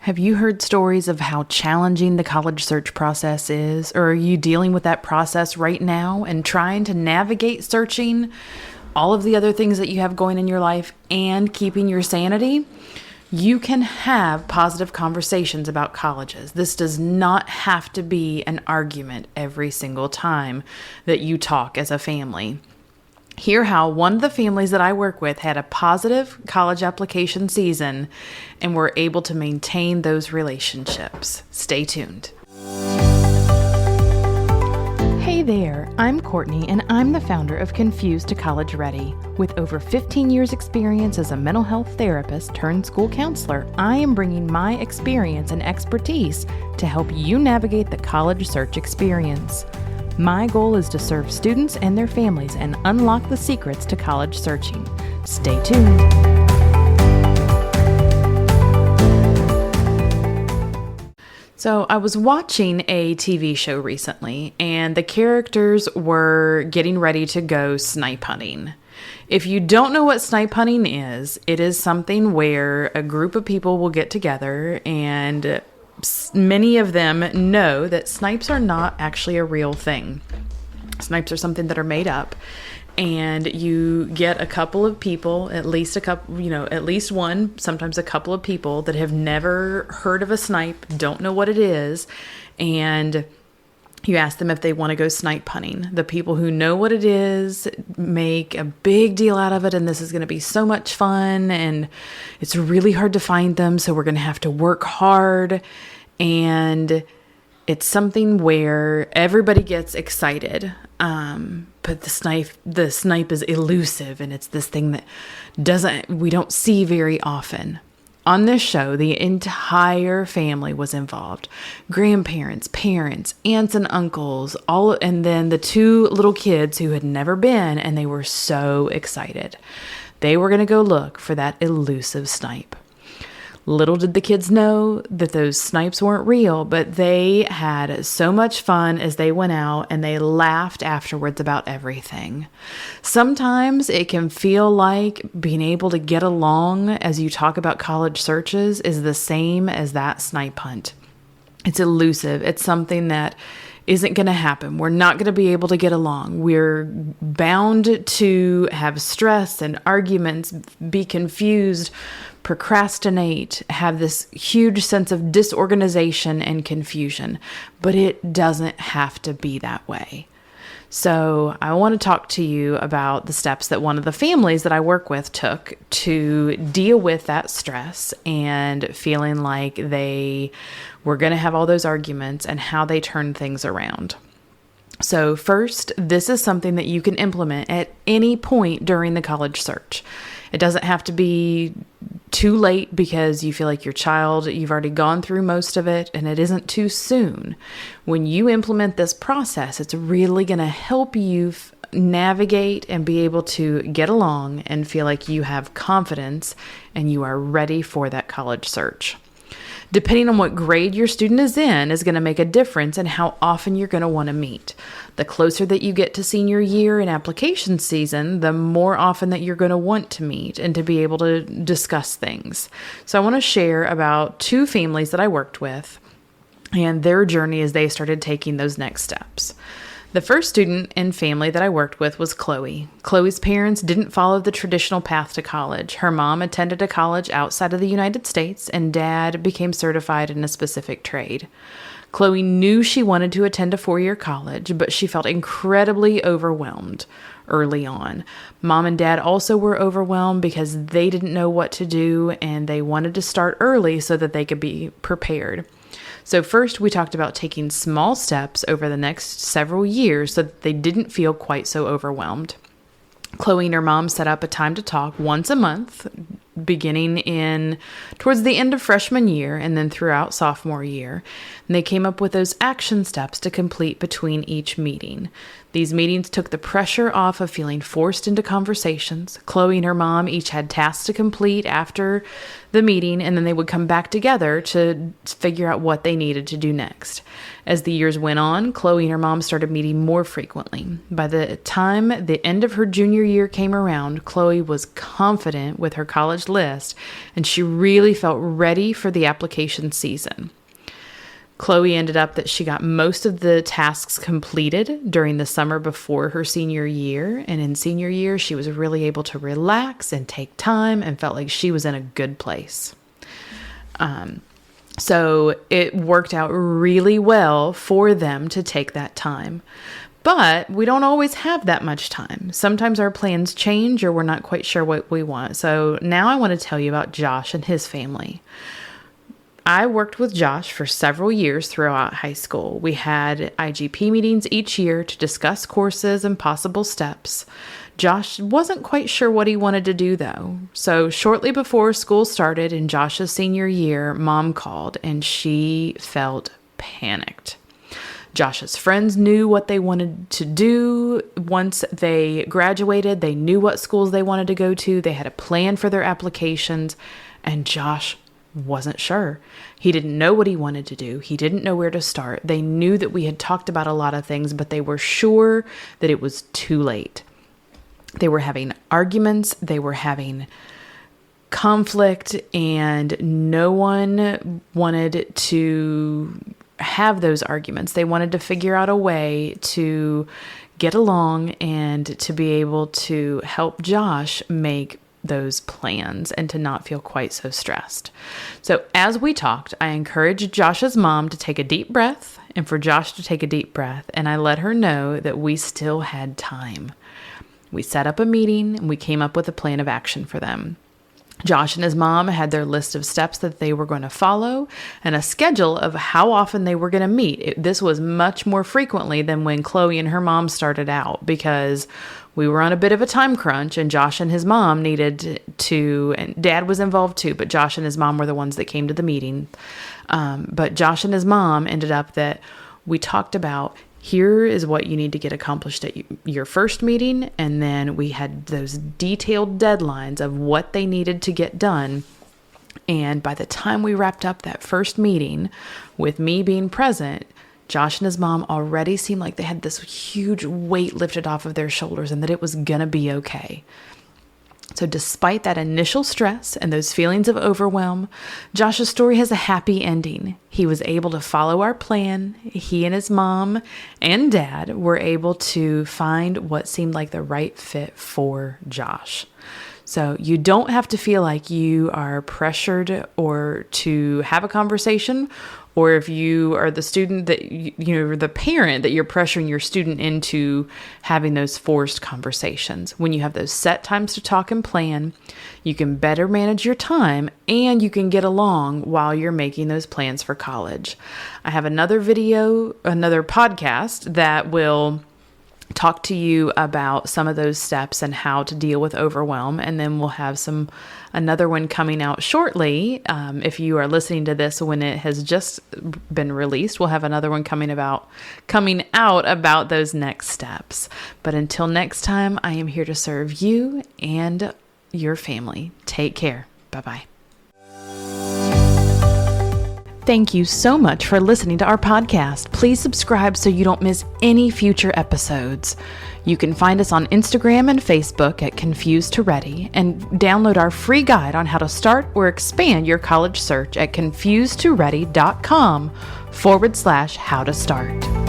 Have you heard stories of how challenging the college search process is? Or are you dealing with that process right now and trying to navigate searching all of the other things that you have going in your life and keeping your sanity? You can have positive conversations about colleges. This does not have to be an argument every single time that you talk as a family. Hear how one of the families that I work with had a positive college application season and were able to maintain those relationships. Stay tuned. Hey there, I'm Courtney and I'm the founder of Confused to College Ready. With over 15 years experience as a mental health therapist turned school counselor, I am bringing my experience and expertise to help you navigate the college search experience. My goal is to serve students and their families and unlock the secrets to college searching. Stay tuned. So I was watching a TV show recently, and the characters were getting ready to go snipe hunting. If you don't know what snipe hunting is, it is something where a group of people will get together, and many of them know that snipes are not actually a real thing. Snipes are something that are made up, and you get a couple of people, at least one, sometimes a couple of people that have never heard of a snipe, don't know what it is, and you ask them if they want to go snipe hunting. The people who know what it is make a big deal out of it, and this is going to be so much fun, and it's really hard to find them, so we're going to have to work hard. And it's something where everybody gets excited, but the snipe is elusive, and it's this thing that we don't see very often. On this show, the entire family was involved. Grandparents, parents, aunts and uncles, and then the two little kids who had never been, and they were so excited. They were going to go look for that elusive snipe. Little did the kids know that those snipes weren't real, but they had so much fun as they went out, and they laughed afterwards about everything. Sometimes it can feel like being able to get along as you talk about college searches is the same as that snipe hunt. It's elusive. It's something that isn't going to happen. We're not going to be able to get along. We're bound to have stress and arguments, be confused, procrastinate, have this huge sense of disorganization and confusion, but it doesn't have to be that way. So I want to talk to you about the steps that one of the families that I work with took to deal with that stress and feeling like they were going to have all those arguments and how they turned things around. So first, this is something that you can implement at any point during the college search. It doesn't have to be too late because you feel like you've already gone through most of it, and it isn't too soon. When you implement this process, it's really going to help you navigate and be able to get along and feel like you have confidence and you are ready for that college search. Depending on what grade your student is in is going to make a difference in how often you're going to want to meet. The closer that you get to senior year and application season, the more often that you're going to want to meet and to be able to discuss things. So I want to share about two families that I worked with and their journey as they started taking those next steps. The first student and family that I worked with was Chloe. Chloe's parents didn't follow the traditional path to college. Her mom attended a college outside of the United States, and dad became certified in a specific trade. Chloe knew she wanted to attend a 4-year college, but she felt incredibly overwhelmed early on. Mom and dad also were overwhelmed because they didn't know what to do, and they wanted to start early so that they could be prepared. So first, we talked about taking small steps over the next several years so that they didn't feel quite so overwhelmed. Chloe and her mom set up a time to talk once a month, beginning towards the end of freshman year and then throughout sophomore year. And they came up with those action steps to complete between each meeting. These meetings took the pressure off of feeling forced into conversations. Chloe and her mom each had tasks to complete after the meeting, and then they would come back together to figure out what they needed to do next. As the years went on, Chloe and her mom started meeting more frequently. By the time the end of her junior year came around, Chloe was confident with her college exact list, and she really felt ready for the application season. Chloe ended up that she got most of the tasks completed during the summer before her senior year. And in senior year, she was really able to relax and take time and felt like she was in a good place. So it worked out really well for them to take that time. But we don't always have that much time. Sometimes our plans change or we're not quite sure what we want. So now I want to tell you about Josh and his family. I worked with Josh for several years throughout high school. We had IGP meetings each year to discuss courses and possible steps. Josh wasn't quite sure what he wanted to do, though. So shortly before school started in Josh's senior year, Mom called and she felt panicked. Josh's friends knew what they wanted to do. Once they graduated, they knew what schools they wanted to go to. They had a plan for their applications, and Josh wasn't sure. He didn't know what he wanted to do. He didn't know where to start. They knew that we had talked about a lot of things, but they were sure that it was too late. They were having arguments. They were having conflict, and no one wanted to have those arguments. They wanted to figure out a way to get along and to be able to help Josh make those plans and to not feel quite so stressed. So as we talked, I encouraged Josh's mom to take a deep breath and for Josh to take a deep breath. And I let her know that we still had time. We set up a meeting and we came up with a plan of action for them. Josh and his mom had their list of steps that they were going to follow and a schedule of how often they were going to meet. This was much more frequently than when Chloe and her mom started out because we were on a bit of a time crunch and Josh and his mom needed to, and Dad was involved too, but Josh and his mom were the ones that came to the meeting. But Josh and his mom ended up that we talked about here is what you need to get accomplished at your first meeting. And then we had those detailed deadlines of what they needed to get done. And by the time we wrapped up that first meeting with me being present, Josh and his mom already seemed like they had this huge weight lifted off of their shoulders and that it was going to be okay. So despite that initial stress and those feelings of overwhelm, Josh's story has a happy ending. He was able to follow our plan. He and his mom and dad were able to find what seemed like the right fit for Josh. So you don't have to feel like you are pressured or to have a conversation, or if you are the student that, the parent that you're pressuring your student into having those forced conversations. When you have those set times to talk and plan, you can better manage your time and you can get along while you're making those plans for college. I have another podcast that will talk to you about some of those steps and how to deal with overwhelm. And then we'll have another one coming out shortly. If you are listening to this when it has just been released, we'll have another one coming out about those next steps. But until next time, I am here to serve you and your family. Take care. Bye-bye. Thank you so much for listening to our podcast. Please subscribe so you don't miss any future episodes. You can find us on Instagram and Facebook at Confused to Ready and download our free guide on how to start or expand your college search at confusedtoready.com/how to start.